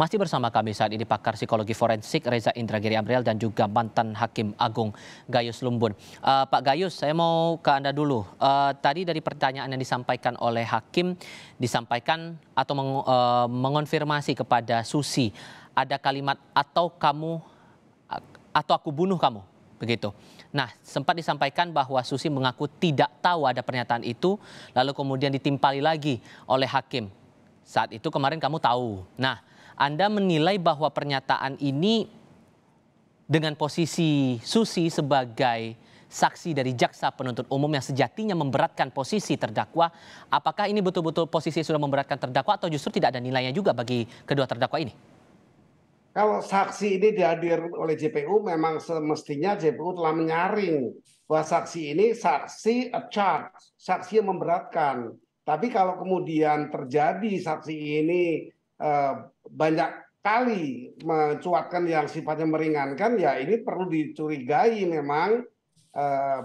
Masih bersama kami saat ini pakar psikologi forensik Reza Indragiri Amriel dan juga mantan Hakim Agung Gayus Lumbun. Pak Gayus, saya mau ke Anda dulu. Tadi dari pertanyaan yang disampaikan oleh Hakim, disampaikan atau mengonfirmasi kepada Susi, ada kalimat atau kamu atau aku bunuh kamu, begitu. Nah, sempat disampaikan bahwa Susi mengaku tidak tahu ada pernyataan itu, lalu kemudian ditimpali lagi oleh Hakim. Saat itu kemarin kamu tahu. Nah, Anda menilai bahwa pernyataan ini dengan posisi Susi sebagai saksi dari jaksa penuntut umum yang sejatinya memberatkan posisi terdakwa, apakah ini betul-betul posisi sudah memberatkan terdakwa atau justru tidak ada nilainya juga bagi kedua terdakwa ini? Kalau saksi ini dihadir oleh JPU, memang semestinya JPU telah menyaring bahwa saksi ini saksi a charge, saksi yang memberatkan. Tapi kalau kemudian terjadi saksi ini banyak kali mencuatkan yang sifatnya meringankan, ya ini perlu dicurigai memang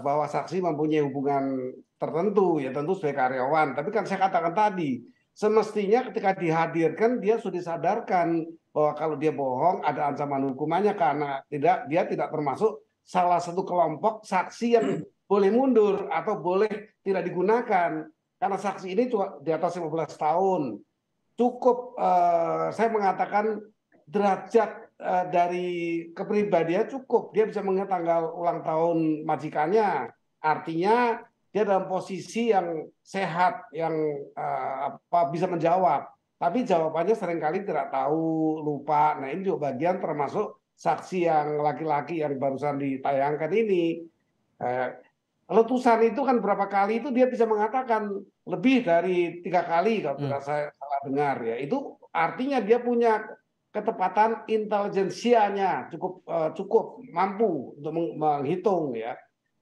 bahwa saksi mempunyai hubungan tertentu, ya tentu sebagai karyawan. Tapi kan saya katakan tadi, semestinya ketika dihadirkan dia sudah disadarkan bahwa kalau dia bohong ada ancaman hukumannya karena dia tidak termasuk salah satu kelompok saksi yang boleh mundur atau boleh tidak digunakan. Karena saksi ini di atas 15 tahun. Cukup saya mengatakan derajat dari kepribadian cukup. Dia bisa mengingat tanggal ulang tahun majikannya. Artinya dia dalam posisi yang sehat, yang bisa menjawab. Tapi jawabannya seringkali tidak tahu, lupa. Nah ini juga bagian termasuk saksi yang laki-laki yang barusan ditayangkan ini. Letusan itu kan berapa kali itu dia bisa mengatakan lebih dari 3 kali kalau tidak saya salah dengar ya. Itu artinya dia punya ketepatan intelijensianya cukup mampu untuk menghitung ya.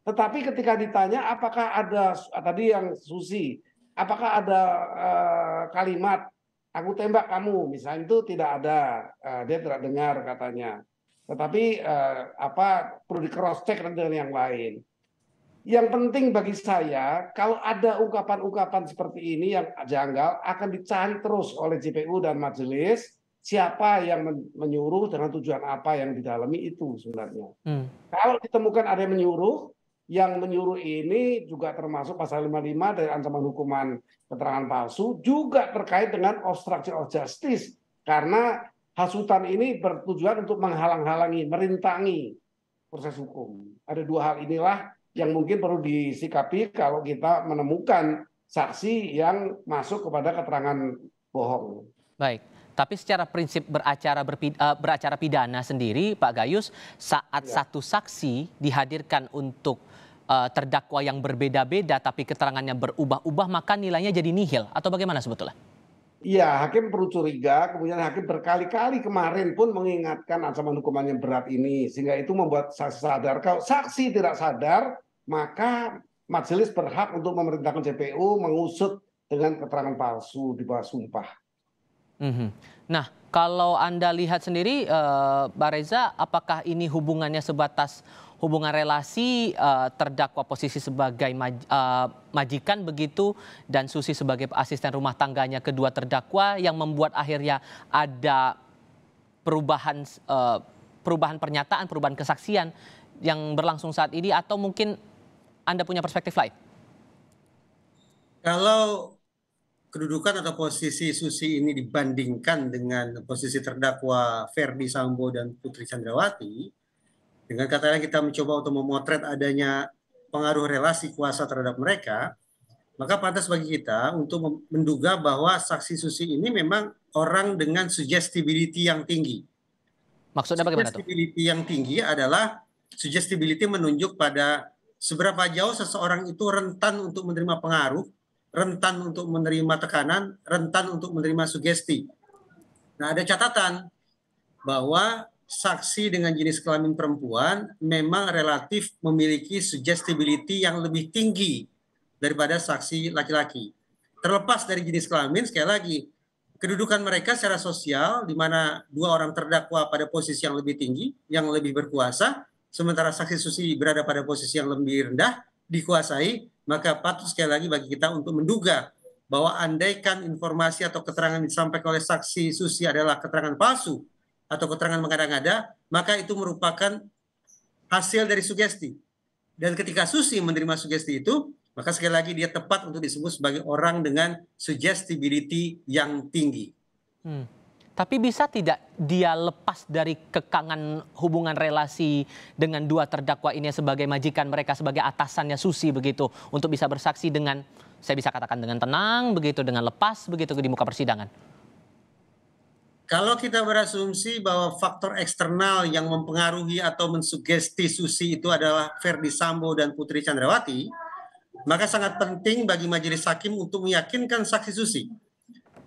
Tetapi ketika ditanya apakah ada tadi yang Susi, apakah ada kalimat aku tembak kamu misalnya, itu tidak ada, dia tidak dengar katanya. Tetapi perlu di cross check dengan yang lain. Yang penting bagi saya, kalau ada ungkapan-ungkapan seperti ini yang janggal, akan dicari terus oleh JPU dan majelis, siapa yang menyuruh dengan tujuan apa yang didalami itu sebenarnya. Kalau ditemukan ada yang menyuruh ini juga termasuk pasal 55 dari ancaman hukuman keterangan palsu, juga terkait dengan obstruction of justice. Karena hasutan ini bertujuan untuk menghalang-halangi, merintangi proses hukum. Ada dua hal inilah yang mungkin perlu disikapi kalau kita menemukan saksi yang masuk kepada keterangan bohong. Baik, tapi secara prinsip beracara pidana sendiri, Pak Gayus, saat satu saksi dihadirkan untuk terdakwa yang berbeda-beda tapi keterangannya berubah-ubah, maka nilainya jadi nihil atau bagaimana sebetulnya? Iya, hakim perlu curiga, kemudian hakim berkali-kali kemarin pun mengingatkan ancaman hukuman yang berat ini, sehingga itu membuat saksi sadar. Kalau saksi tidak sadar, maka majelis berhak untuk memerintahkan JPU mengusut dengan keterangan palsu di bawah sumpah. Nah, kalau Anda lihat sendiri, Mbak Reza, apakah ini hubungannya sebatas hubungan relasi terdakwa posisi sebagai majikan begitu dan Susi sebagai asisten rumah tangganya kedua terdakwa yang membuat akhirnya ada perubahan pernyataan, perubahan kesaksian yang berlangsung saat ini, atau mungkin Anda punya perspektif lain? Kalau kedudukan atau posisi Susi ini dibandingkan dengan posisi terdakwa Ferdi Sambo dan Putri Chandrawati, dengan kata lain kita mencoba untuk memotret adanya pengaruh relasi kuasa terhadap mereka, maka pantas bagi kita untuk menduga bahwa saksi Susi ini memang orang dengan suggestibility yang tinggi. Maksudnya bagaimana tuh? Suggestibility yang tinggi adalah suggestibility menunjuk pada seberapa jauh seseorang itu rentan untuk menerima pengaruh, rentan untuk menerima tekanan, rentan untuk menerima sugesti. Nah, ada catatan bahwa saksi dengan jenis kelamin perempuan memang relatif memiliki suggestibility yang lebih tinggi daripada saksi laki-laki. Terlepas dari jenis kelamin, sekali lagi, kedudukan mereka secara sosial, di mana dua orang terdakwa pada posisi yang lebih tinggi, yang lebih berkuasa, sementara saksi Susi berada pada posisi yang lebih rendah, dikuasai, maka patut sekali lagi bagi kita untuk menduga bahwa andaikan informasi atau keterangan yang disampaikan oleh saksi Susi adalah keterangan palsu atau keterangan mengada-ngada, maka itu merupakan hasil dari sugesti. Dan ketika Susi menerima sugesti itu, maka sekali lagi dia tepat untuk disebut sebagai orang dengan suggestibility yang tinggi. Tapi bisa tidak dia lepas dari kekangan hubungan relasi dengan dua terdakwa ini sebagai majikan mereka, sebagai atasannya Susi begitu, untuk bisa bersaksi dengan, saya bisa katakan dengan tenang begitu, dengan lepas begitu di muka persidangan? Kalau kita berasumsi bahwa faktor eksternal yang mempengaruhi atau mensugesti Susi itu adalah Ferdi Sambo dan Putri Chandrawati, maka sangat penting bagi majelis hakim untuk meyakinkan saksi Susi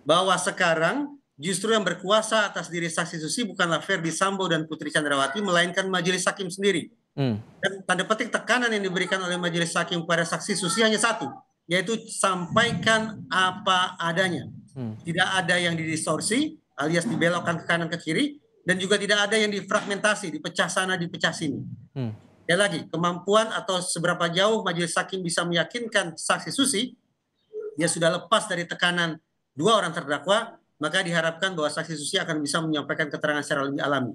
bahwa sekarang justru yang berkuasa atas diri saksi Susi bukanlah Ferdi Sambo dan Putri Chandrawati, melainkan majelis hakim sendiri. Dan tanda petik tekanan yang diberikan oleh majelis hakim pada saksi Susi hanya satu, yaitu sampaikan apa adanya. Tidak ada yang didistorsi, alias dibelokkan ke kanan ke kiri, dan juga tidak ada yang difragmentasi, dipecah sana, dipecah sini. Sekali lagi, kemampuan atau seberapa jauh majelis hakim bisa meyakinkan saksi Susi, dia sudah lepas dari tekanan dua orang terdakwa, maka diharapkan bahwa saksi Susi akan bisa menyampaikan keterangan secara lebih alami.